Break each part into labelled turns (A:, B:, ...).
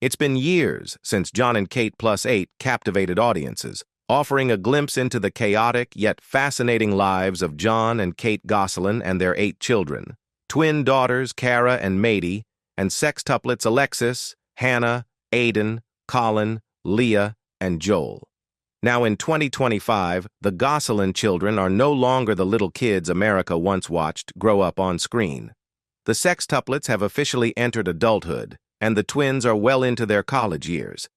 A: It's been years since Jon and Kate Plus 8 captivated audiences, offering a glimpse into the chaotic yet fascinating lives of Jon and Kate Gosselin and their 8 children, twin daughters Cara and Mady, and sextuplets Alexis, Hannah, Aiden, Collin, Leah, and Joel. Now in 2025, the Gosselin children are no longer the little kids America once watched grow up on screen. The sextuplets have officially entered adulthood, and the twins are well into their college years.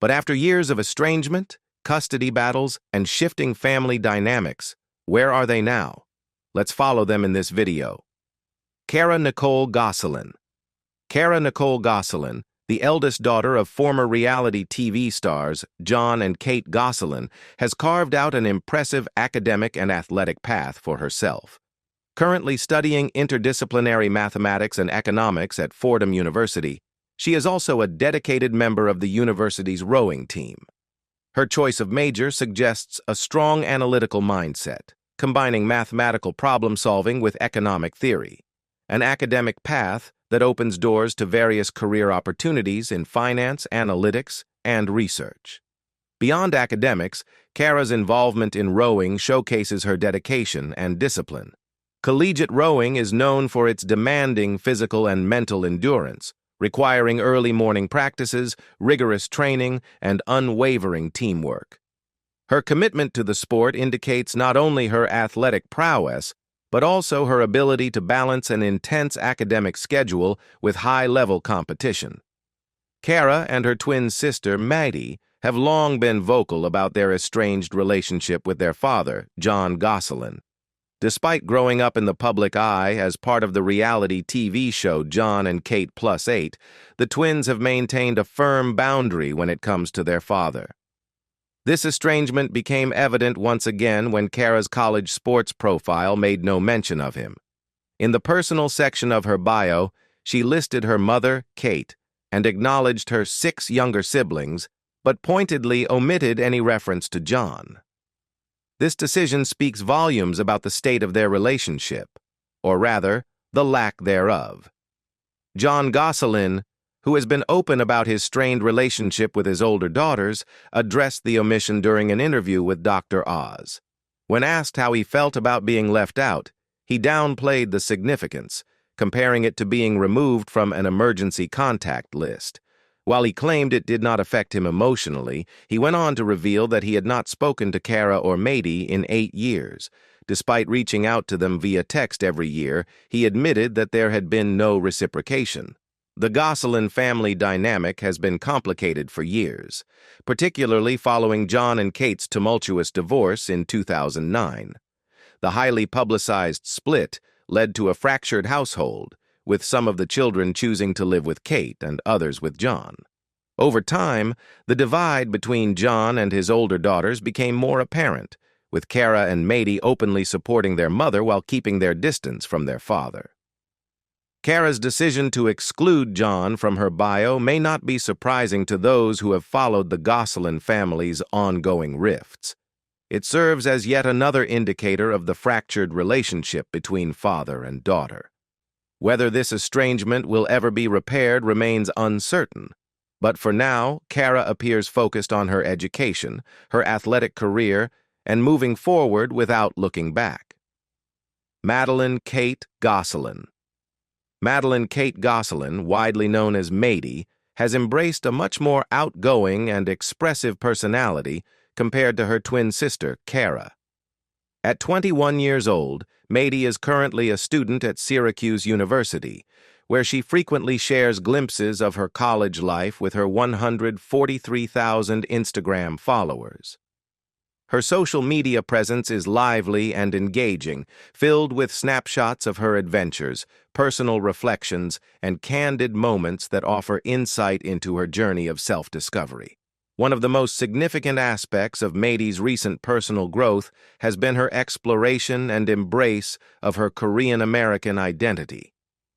A: But after years of estrangement, custody battles, and shifting family dynamics, where are they now? Let's follow them in this video. Cara Nicole Gosselin. Cara Nicole Gosselin, the eldest daughter of former reality TV stars Jon and Kate Gosselin, has carved out an impressive academic and athletic path for herself. Currently studying interdisciplinary mathematics and economics at Fordham University, she is also a dedicated member of the university's rowing team. Her choice of major suggests a strong analytical mindset, combining mathematical problem-solving with economic theory, an academic path that opens doors to various career opportunities in finance, analytics, and research. Beyond academics, Cara's involvement in rowing showcases her dedication and discipline. Collegiate rowing is known for its demanding physical and mental endurance, requiring early morning practices, rigorous training, and unwavering teamwork. Her commitment to the sport indicates not only her athletic prowess, but also her ability to balance an intense academic schedule with high-level competition. Cara and her twin sister, Mady, have long been vocal about their estranged relationship with their father, Jon Gosselin. Despite growing up in the public eye as part of the reality TV show Jon and Kate Plus 8, the twins have maintained a firm boundary when it comes to their father. This estrangement became evident once again when Cara's college sports profile made no mention of him. In the personal section of her bio, she listed her mother, Kate, and acknowledged her 6 younger siblings, but pointedly omitted any reference to Jon. This decision speaks volumes about the state of their relationship, or rather, the lack thereof. Jon Gosselin, who has been open about his strained relationship with his older daughters, addressed the omission during an interview with Dr. Oz. When asked how he felt about being left out, he downplayed the significance, comparing it to being removed from an emergency contact list. While he claimed it did not affect him emotionally, he went on to reveal that he had not spoken to Cara or Mady in 8 years. Despite reaching out to them via text every year, he admitted that there had been no reciprocation. The Gosselin family dynamic has been complicated for years, particularly following Jon and Kate's tumultuous divorce in 2009. The highly publicized split led to a fractured household, with some of the children choosing to live with Kate and others with Jon. Over time, the divide between Jon and his older daughters became more apparent, with Cara and Mady openly supporting their mother while keeping their distance from their father. Cara's decision to exclude Jon from her bio may not be surprising to those who have followed the Gosselin family's ongoing rifts. It serves as yet another indicator of the fractured relationship between father and daughter. Whether this estrangement will ever be repaired remains uncertain, but for now, Cara appears focused on her education, her athletic career, and moving forward without looking back. Madeline Kate Gosselin. Madeline Kate Gosselin, widely known as Mady, has embraced a much more outgoing and expressive personality compared to her twin sister, Cara. At 21 years old, Mady is currently a student at Syracuse University, where she frequently shares glimpses of her college life with her 143,000 Instagram followers. Her social media presence is lively and engaging, filled with snapshots of her adventures, personal reflections, and candid moments that offer insight into her journey of self-discovery. One of the most significant aspects of Mady's recent personal growth has been her exploration and embrace of her Korean-American identity.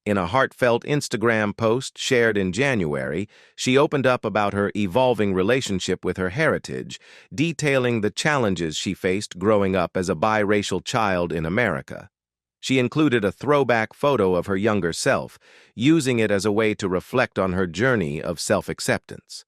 A: In a heartfelt Instagram post shared in January, she opened up about her evolving relationship with her heritage, detailing the challenges she faced growing up as a biracial child in America. She included a throwback photo of her younger self, using it as a way to reflect on her journey of self-acceptance.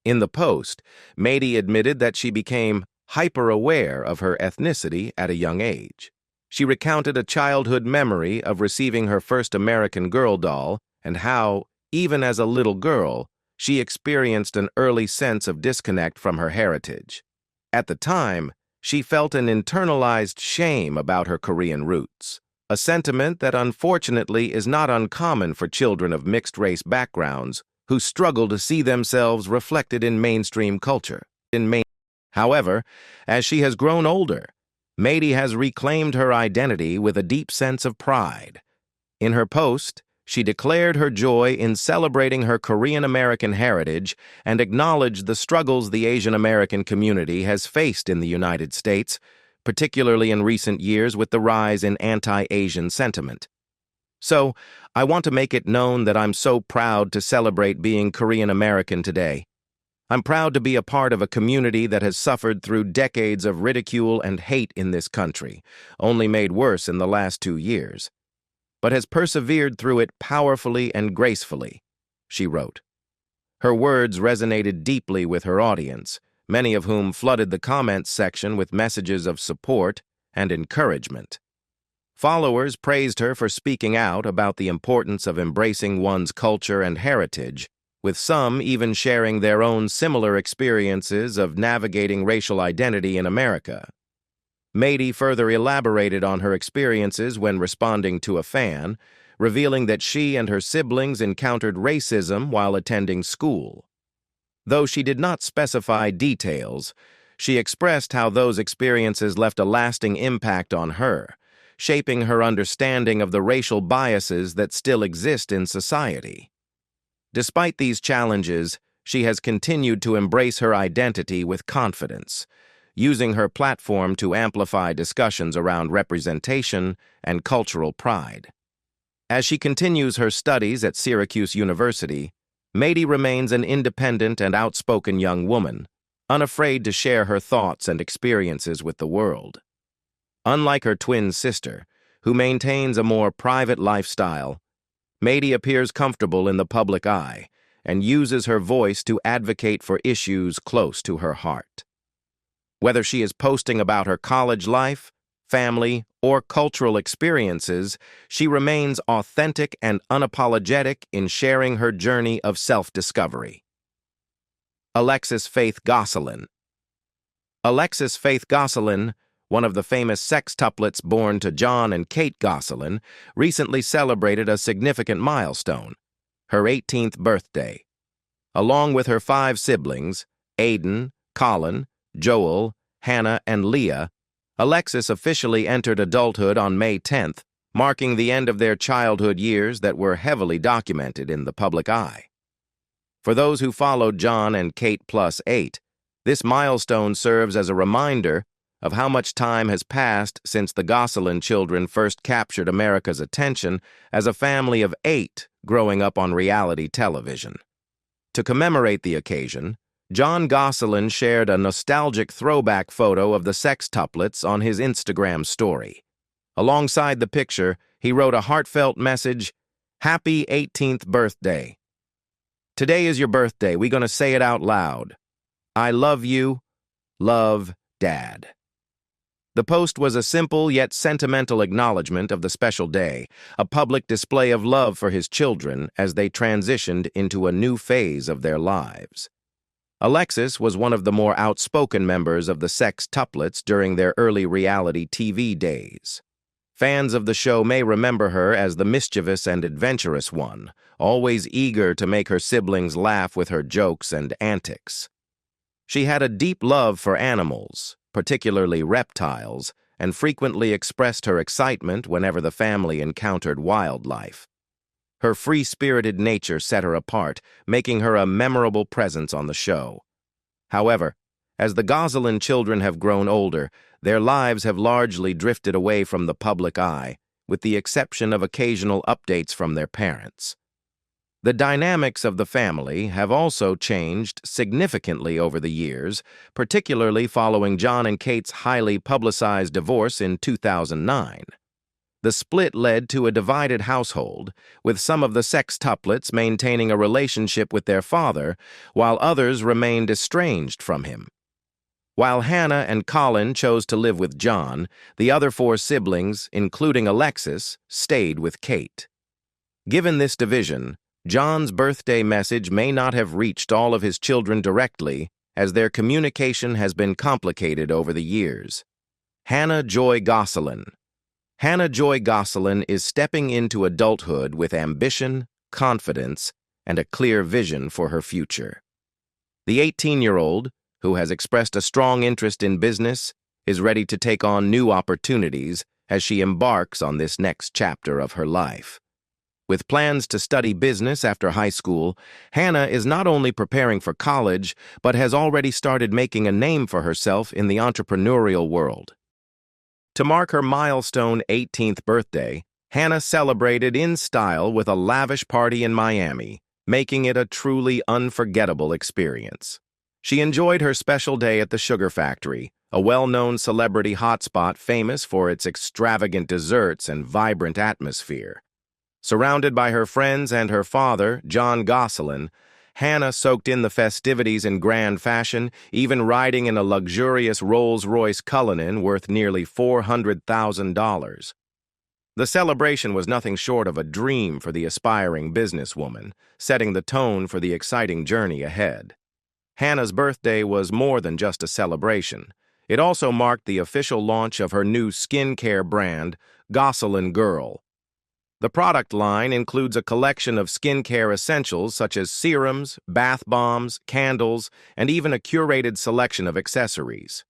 A: In the post, Mady admitted that she became hyper-aware of her ethnicity at a young age. She recounted a childhood memory of receiving her first American Girl doll and how, even as a little girl, she experienced an early sense of disconnect from her heritage. At the time, she felt an internalized shame about her Korean roots, a sentiment that unfortunately is not uncommon for children of mixed-race backgrounds who struggle to see themselves reflected in mainstream culture. However, as she has grown older, Mady has reclaimed her identity with a deep sense of pride. In her post, she declared her joy in celebrating her Korean-American heritage and acknowledged the struggles the Asian-American community has faced in the United States, particularly in recent years with the rise in anti-Asian sentiment. So, I want to make it known that I'm so proud to celebrate being Korean-American today. I'm proud to be a part of a community that has suffered through decades of ridicule and hate in this country, only made worse in the last 2 years, but has persevered through it powerfully and gracefully, she wrote. Her words resonated deeply with her audience, many of whom flooded the comments section with messages of support and encouragement. Followers praised her for speaking out about the importance of embracing one's culture and heritage, with some even sharing their own similar experiences of navigating racial identity in America. Mady further elaborated on her experiences when responding to a fan, revealing that she and her siblings encountered racism while attending school. Though she did not specify details, she expressed how those experiences left a lasting impact on her, shaping her understanding of the racial biases that still exist in society. Despite these challenges, she has continued to embrace her identity with confidence, using her platform to amplify discussions around representation and cultural pride. As she continues her studies at Syracuse University, Mady remains an independent and outspoken young woman, unafraid to share her thoughts and experiences with the world. Unlike her twin sister, who maintains a more private lifestyle, Mady appears comfortable in the public eye and uses her voice to advocate for issues close to her heart. Whether she is posting about her college life, family, or cultural experiences, she remains authentic and unapologetic in sharing her journey of self-discovery. Alexis Faith Gosselin. Alexis Faith Gosselin, one of the famous sextuplets born to Jon and Kate Gosselin, recently celebrated a significant milestone, her 18th birthday. Along with her 5 siblings, Aiden, Collin, Joel, Hannah, and Leah, Alexis officially entered adulthood on May 10th, marking the end of their childhood years that were heavily documented in the public eye. For those who followed Jon and Kate Plus 8, this milestone serves as a reminder of how much time has passed since the Gosselin children first captured America's attention as a family of 8 growing up on reality television. To commemorate the occasion, Jon Gosselin shared a nostalgic throwback photo of the sextuplets on his Instagram story. Alongside the picture, he wrote a heartfelt message, "Happy 18th birthday. Today is your birthday. We're gonna say it out loud. I love you. Love, Dad." The post was a simple yet sentimental acknowledgement of the special day, a public display of love for his children as they transitioned into a new phase of their lives. Alexis was one of the more outspoken members of the sextuplets during their early reality TV days. Fans of the show may remember her as the mischievous and adventurous one, always eager to make her siblings laugh with her jokes and antics. She had a deep love for animals, particularly reptiles, and frequently expressed her excitement whenever the family encountered wildlife. Her free-spirited nature set her apart, making her a memorable presence on the show. However, as the Gosselin children have grown older, their lives have largely drifted away from the public eye, with the exception of occasional updates from their parents. The dynamics of the family have also changed significantly over the years, particularly following Jon and Kate's highly publicized divorce in 2009. The split led to a divided household, with some of the sextuplets maintaining a relationship with their father, while others remained estranged from him. While Hannah and Collin chose to live with Jon, the other four siblings, including Alexis, stayed with Kate. Given this division, Jon's birthday message may not have reached all of his children directly, as their communication has been complicated over the years. Hannah Joy Gosselin. Hannah Joy Gosselin is stepping into adulthood with ambition, confidence, and a clear vision for her future. The 18-year-old, who has expressed a strong interest in business, is ready to take on new opportunities as she embarks on this next chapter of her life. With plans to study business after high school, Hannah is not only preparing for college, but has already started making a name for herself in the entrepreneurial world. To mark her milestone 18th birthday, Hannah celebrated in style with a lavish party in Miami, making it a truly unforgettable experience. She enjoyed her special day at the Sugar Factory, a well-known celebrity hotspot famous for its extravagant desserts and vibrant atmosphere. Surrounded by her friends and her father, Jon Gosselin, Hannah soaked in the festivities in grand fashion, even riding in a luxurious Rolls-Royce Collin worth nearly $400,000. The celebration was nothing short of a dream for the aspiring businesswoman, setting the tone for the exciting journey ahead. Hannah's birthday was more than just a celebration. It also marked the official launch of her new skincare brand, Gosselin Girl. The product line includes a collection of skincare essentials such as serums, bath bombs, candles, and even a curated selection of accessories.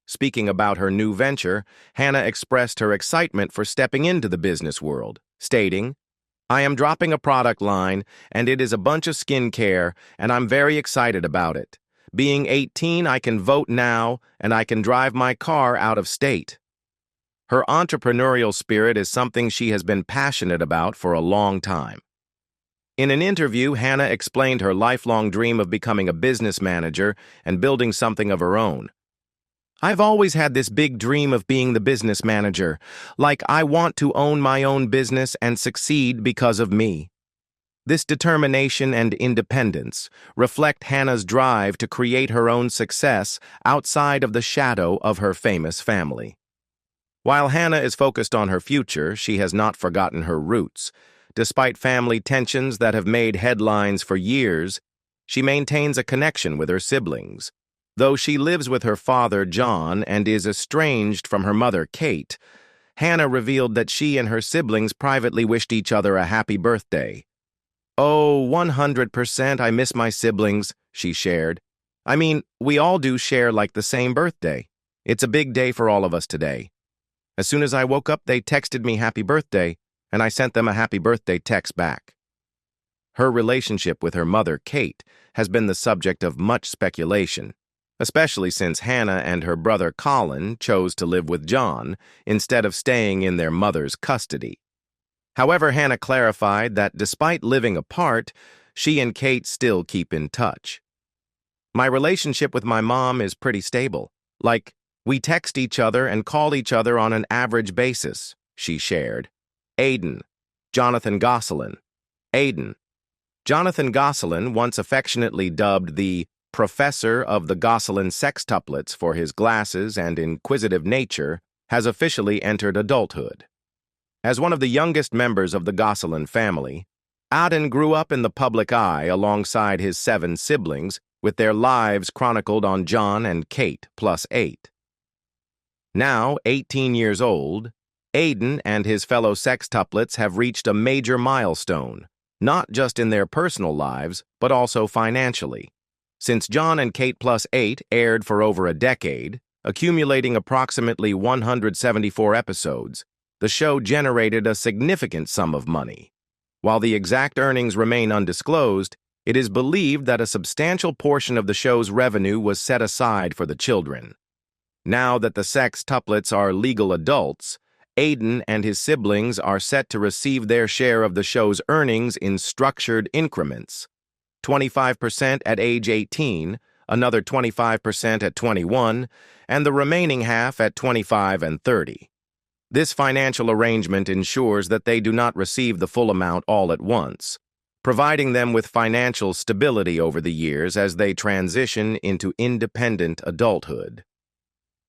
A: Speaking about her new venture, Hannah expressed her excitement for stepping into the business world, stating, "I am dropping a product line, and it is a bunch of skincare, and I'm very excited about it. Being 18, I can vote now, and I can drive my car out of state." Her entrepreneurial spirit is something she has been passionate about for a long time. In an interview, Hannah explained her lifelong dream of becoming a business manager and building something of her own. "I've always had this big dream of being the business manager, like I want to own my own business and succeed because of me." This determination and independence reflect Hannah's drive to create her own success outside of the shadow of her famous family. While Hannah is focused on her future, she has not forgotten her roots. Despite family tensions that have made headlines for years, she maintains a connection with her siblings. Though she lives with her father, Jon, and is estranged from her mother, Kate, Hannah revealed that she and her siblings privately wished each other a happy birthday. "Oh, 100% I miss my siblings," she shared. "I mean, we all do share like the same birthday. It's a big day for all of us today. As soon as I woke up, they texted me happy birthday, and I sent them a happy birthday text back." Her relationship with her mother, Kate, has been the subject of much speculation, especially since Hannah and her brother Collin chose to live with Jon instead of staying in their mother's custody. However, Hannah clarified that despite living apart, she and Kate still keep in touch. "My relationship with my mom is pretty stable. Like, we text each other and call each other on an average basis," she shared. Aiden, Jonathan Gosselin. Aiden. Jonathan Gosselin, once affectionately dubbed the Professor of the Gosselin sextuplets for his glasses and inquisitive nature, has officially entered adulthood. As one of the youngest members of the Gosselin family, Aaden grew up in the public eye alongside his 7 siblings, with their lives chronicled on Jon and Kate Plus 8. Now, 18 years old, Aiden and his fellow sextuplets have reached a major milestone, not just in their personal lives, but also financially. Since Jon and Kate Plus 8 aired for over a decade, accumulating approximately 174 episodes, the show generated a significant sum of money. While the exact earnings remain undisclosed, it is believed that a substantial portion of the show's revenue was set aside for the children. Now that the sextuplets are legal adults, Aiden and his siblings are set to receive their share of the show's earnings in structured increments. 25% at age 18, another 25% at 21, and the remaining half at 25 and 30. This financial arrangement ensures that they do not receive the full amount all at once, providing them with financial stability over the years as they transition into independent adulthood.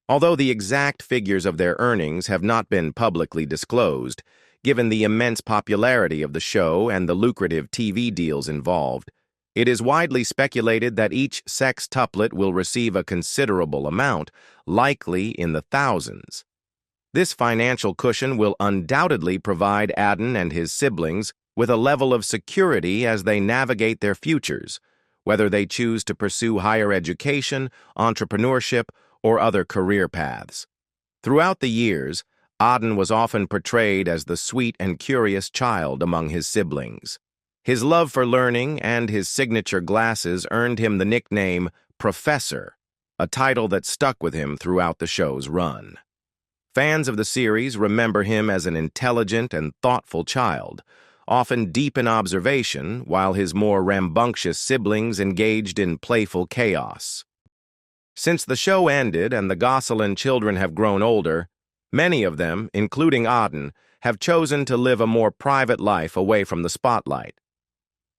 A: Although the exact figures of their earnings have not been publicly disclosed, given the immense popularity of the show and the lucrative TV deals involved, it is widely speculated that each sextuplet will receive a considerable amount, likely in the thousands. This financial cushion will undoubtedly provide Aiden and his siblings with a level of security as they navigate their futures, whether they choose to pursue higher education, entrepreneurship, or other career paths. Throughout the years, Aiden was often portrayed as the sweet and curious child among his siblings. His love for learning and his signature glasses earned him the nickname Professor, a title that stuck with him throughout the show's run. Fans of the series remember him as an intelligent and thoughtful child, often deep in observation, while his more rambunctious siblings engaged in playful chaos. Since the show ended and the Gosselin children have grown older, many of them, including Aiden, have chosen to live a more private life away from the spotlight.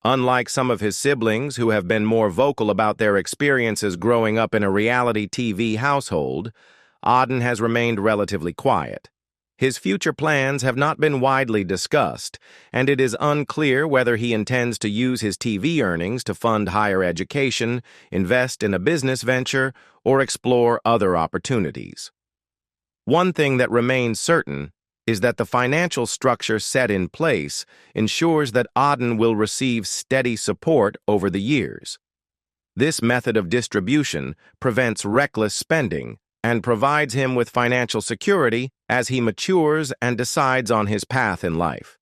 A: Unlike some of his siblings who have been more vocal about their experiences growing up in a reality TV household, Aiden has remained relatively quiet. His future plans have not been widely discussed, and it is unclear whether he intends to use his TV earnings to fund higher education, invest in a business venture, or explore other opportunities. One thing that remains certain is that the financial structure set in place ensures that Aiden will receive steady support over the years. This method of distribution prevents reckless spending and provides him with financial security as he matures and decides on his path in life.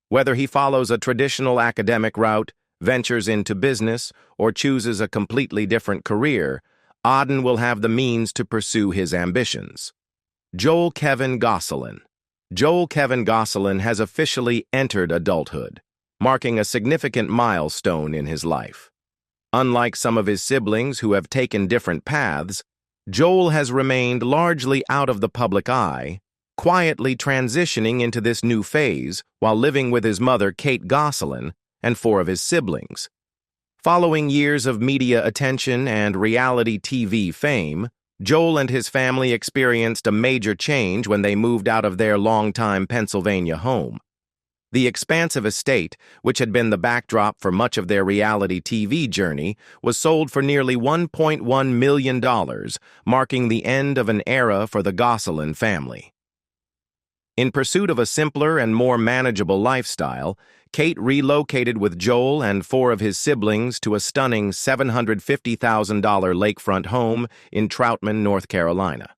A: Whether he follows a traditional academic route, ventures into business, or chooses a completely different career, Aiden will have the means to pursue his ambitions. Jon Kate Gosselin. Jon Kate Gosselin has officially entered adulthood, marking a significant milestone in his life. Unlike some of his siblings who have taken different paths, Joel has remained largely out of the public eye, quietly transitioning into this new phase while living with his mother, Kate Gosselin, and 4 of his siblings. Following years of media attention and reality TV fame, Joel and his family experienced a major change when they moved out of their longtime Pennsylvania home. The expansive estate, which had been the backdrop for much of their reality TV journey, was sold for nearly $1.1 million, marking the end of an era for the Gosselin family. In pursuit of a simpler and more manageable lifestyle, Kate relocated with Joel and 4 of his siblings to a stunning $750,000 lakefront home in Troutman, North Carolina.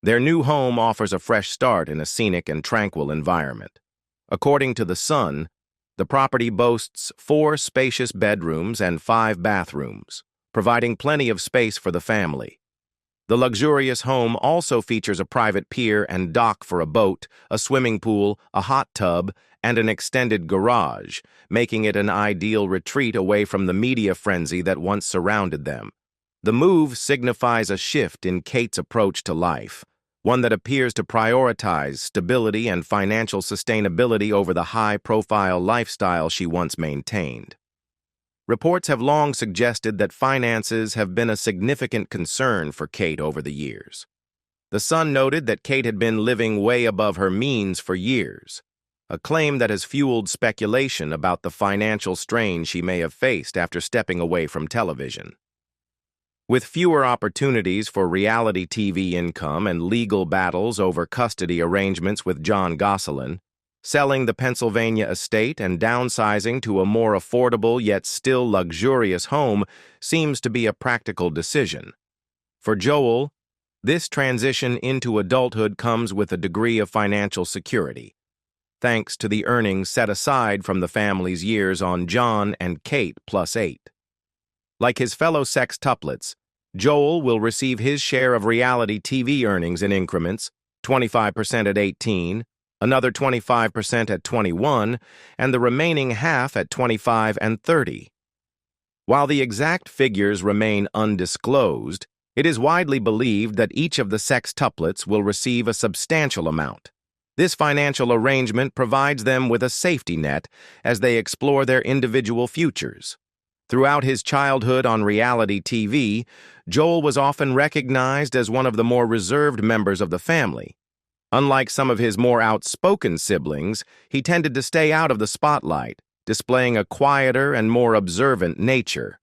A: Their new home offers a fresh start in a scenic and tranquil environment. According to The Sun, the property boasts 4 spacious bedrooms and 5 bathrooms, providing plenty of space for the family. The luxurious home also features a private pier and dock for a boat, a swimming pool, a hot tub, and an extended garage, making it an ideal retreat away from the media frenzy that once surrounded them. The move signifies a shift in Kate's approach to life, one that appears to prioritize stability and financial sustainability over the high-profile lifestyle she once maintained. Reports have long suggested that finances have been a significant concern for Kate over the years. The Sun noted that Kate had been living way above her means for years, a claim that has fueled speculation about the financial strain she may have faced after stepping away from television. With fewer opportunities for reality TV income and legal battles over custody arrangements with Jon Gosselin, selling the Pennsylvania estate and downsizing to a more affordable yet still luxurious home seems to be a practical decision. For Joel, this transition into adulthood comes with a degree of financial security, thanks to the earnings set aside from the family's years on Jon and Kate Plus 8. Like his fellow sextuplets, Joel will receive his share of reality TV earnings in increments, 25% at 18, another 25% at 21, and the remaining half at 25 and 30. While the exact figures remain undisclosed, it is widely believed that each of the sextuplets will receive a substantial amount. This financial arrangement provides them with a safety net as they explore their individual futures. Throughout his childhood on reality TV, Joel was often recognized as one of the more reserved members of the family. Unlike some of his more outspoken siblings, he tended to stay out of the spotlight, displaying a quieter and more observant nature.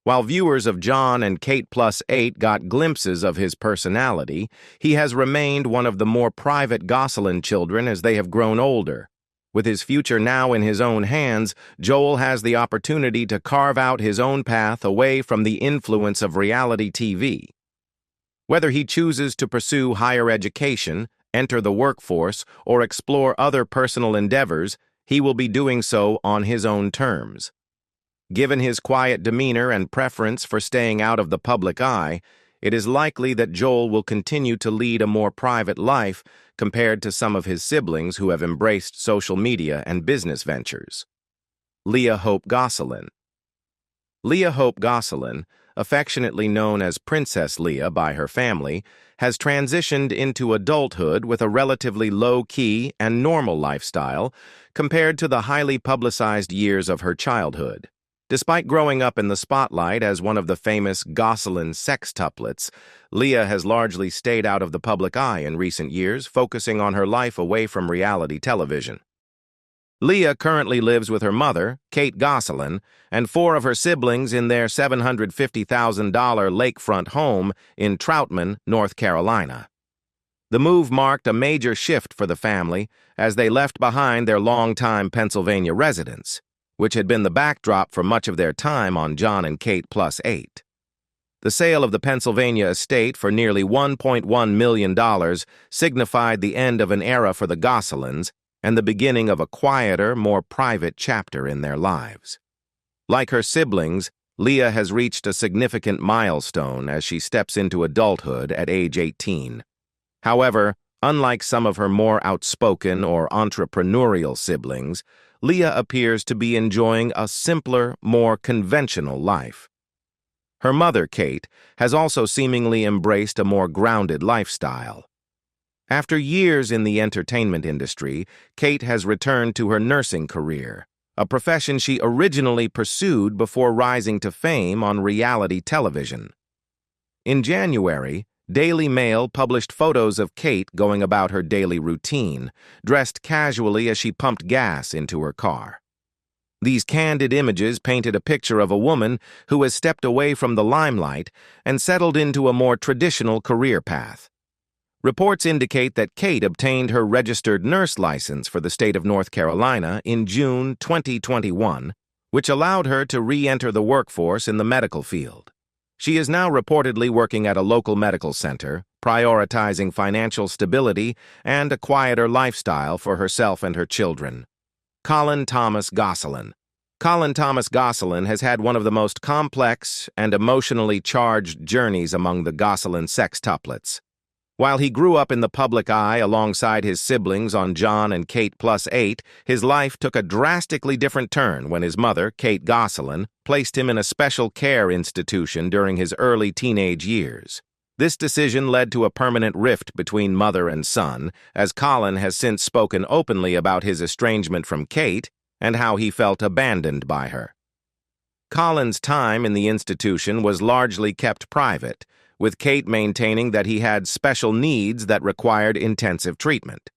A: While viewers of Jon and Kate Plus 8 got glimpses of his personality, he has remained one of the more private Gosselin children as they have grown older. With his future now in his own hands, Joel has the opportunity to carve out his own path away from the influence of reality TV. Whether he chooses to pursue higher education, enter the workforce, or explore other personal endeavors, he will be doing so on his own terms. Given his quiet demeanor and preference for staying out of the public eye, it is likely that Joel will continue to lead a more private life compared to some of his siblings who have embraced social media and business ventures. Leah Hope Gosselin. Leah Hope Gosselin, affectionately known as Princess Leah by her family, has transitioned into adulthood with a relatively low-key and normal lifestyle compared to the highly publicized years of her childhood. Despite growing up in the spotlight as one of the famous Gosselin sextuplets, Leah has largely stayed out of the public eye in recent years, focusing on her life away from reality television. Leah currently lives with her mother, Kate Gosselin, and 4 of her siblings in their $750,000 lakefront home in Troutman, North Carolina. The move marked a major shift for the family as they left behind their longtime Pennsylvania residence, which had been the backdrop for much of their time on Jon and Kate Plus 8. The sale of the Pennsylvania estate for nearly $1.1 million signified the end of an era for the Gosselins and the beginning of a quieter, more private chapter in their lives. Like her siblings, Leah has reached a significant milestone as she steps into adulthood at age 18. However, unlike some of her more outspoken or entrepreneurial siblings, Leah appears to be enjoying a simpler, more conventional life. Her mother, Kate, has also seemingly embraced a more grounded lifestyle. After years in the entertainment industry, Kate has returned to her nursing career, a profession she originally pursued before rising to fame on reality television. In January, Daily Mail published photos of Kate going about her daily routine, dressed casually as she pumped gas into her car. These candid images painted a picture of a woman who has stepped away from the limelight and settled into a more traditional career path. Reports indicate that Kate obtained her registered nurse license for the state of North Carolina in June 2021, which allowed her to re-enter the workforce in the medical field. She is now reportedly working at a local medical center, prioritizing financial stability and a quieter lifestyle for herself and her children. Collin Thomas Gosselin. Collin Thomas Gosselin has had one of the most complex and emotionally charged journeys among the Gosselin sextuplets. While he grew up in the public eye alongside his siblings on Jon and Kate Plus 8, his life took a drastically different turn when his mother, Kate Gosselin, placed him in a special care institution during his early teenage years. This decision led to a permanent rift between mother and son, as Collin has since spoken openly about his estrangement from Kate and how he felt abandoned by her. Collin's time in the institution was largely kept private, with Kate maintaining that he had special needs that required intensive treatment.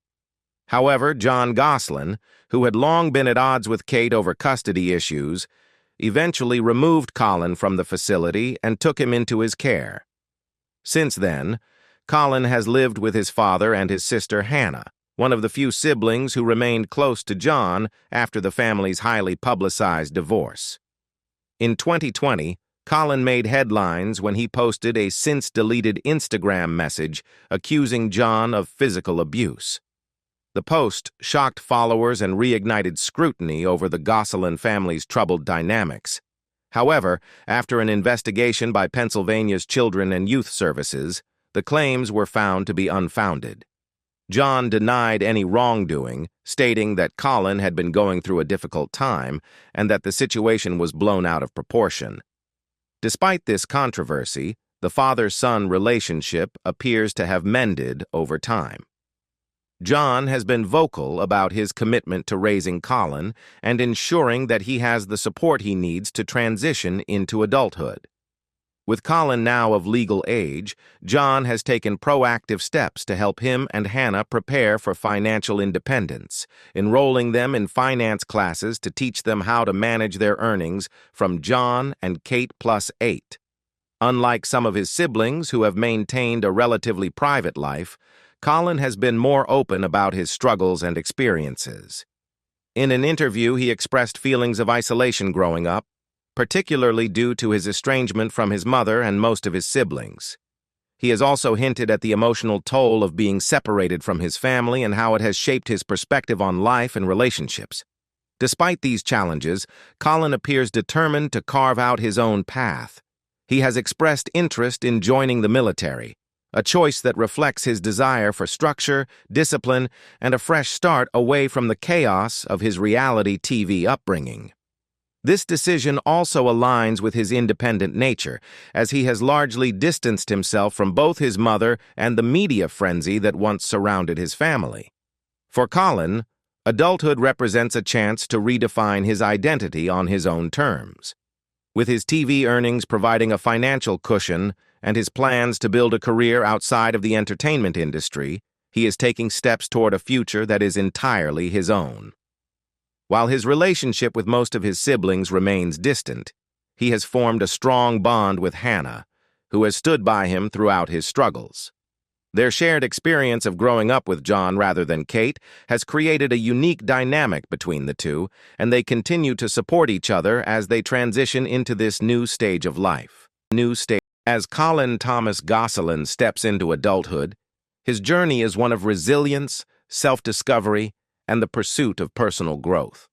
A: However, Jon Gosselin, who had long been at odds with Kate over custody issues, eventually removed Collin from the facility and took him into his care. Since then, Collin has lived with his father and his sister Hannah, one of the few siblings who remained close to Jon after the family's highly publicized divorce. In 2020, Collin made headlines when he posted a since-deleted Instagram message accusing Jon of physical abuse. The post shocked followers and reignited scrutiny over the Gosselin family's troubled dynamics. However, after an investigation by Pennsylvania's Children and Youth Services, the claims were found to be unfounded. Jon denied any wrongdoing, stating that Collin had been going through a difficult time and that the situation was blown out of proportion. Despite this controversy, the father-son relationship appears to have mended over time. Jon has been vocal about his commitment to raising Collin and ensuring that he has the support he needs to transition into adulthood. With Collin now of legal age, Jon has taken proactive steps to help him and Hannah prepare for financial independence, enrolling them in finance classes to teach them how to manage their earnings from Jon and Kate Plus 8. Unlike some of his siblings who have maintained a relatively private life, Collin has been more open about his struggles and experiences. In an interview, he expressed feelings of isolation growing up, particularly due to his estrangement from his mother and most of his siblings. He has also hinted at the emotional toll of being separated from his family and how it has shaped his perspective on life and relationships. Despite these challenges, Collin appears determined to carve out his own path. He has expressed interest in joining the military, a choice that reflects his desire for structure, discipline, and a fresh start away from the chaos of his reality TV upbringing. This decision also aligns with his independent nature, as he has largely distanced himself from both his mother and the media frenzy that once surrounded his family. For Collin, adulthood represents a chance to redefine his identity on his own terms. With his TV earnings providing a financial cushion and his plans to build a career outside of the entertainment industry, he is taking steps toward a future that is entirely his own. While his relationship with most of his siblings remains distant, he has formed a strong bond with Hannah, who has stood by him throughout his struggles. Their shared experience of growing up with Jon rather than Kate has created a unique dynamic between the two, and they continue to support each other as they transition into this new stage of life. As Collin Thomas Gosselin steps into adulthood, his journey is one of resilience, self-discovery, and the pursuit of personal growth.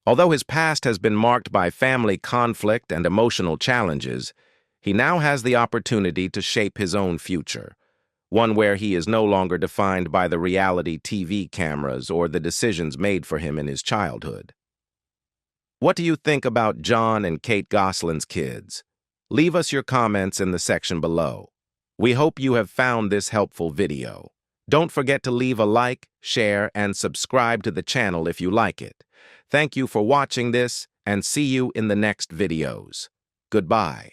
A: Although his past has been marked by family conflict and emotional challenges, he now has the opportunity to shape his own future, one where he is no longer defined by the reality TV cameras or the decisions made for him in his childhood. What do you think about Jon and Kate Gosselin's kids? Leave us your comments in the section below. We hope you have found this helpful video. Don't forget to leave a like, share, and subscribe to the channel if you like it. Thank you for watching this, and see you in the next videos. Goodbye.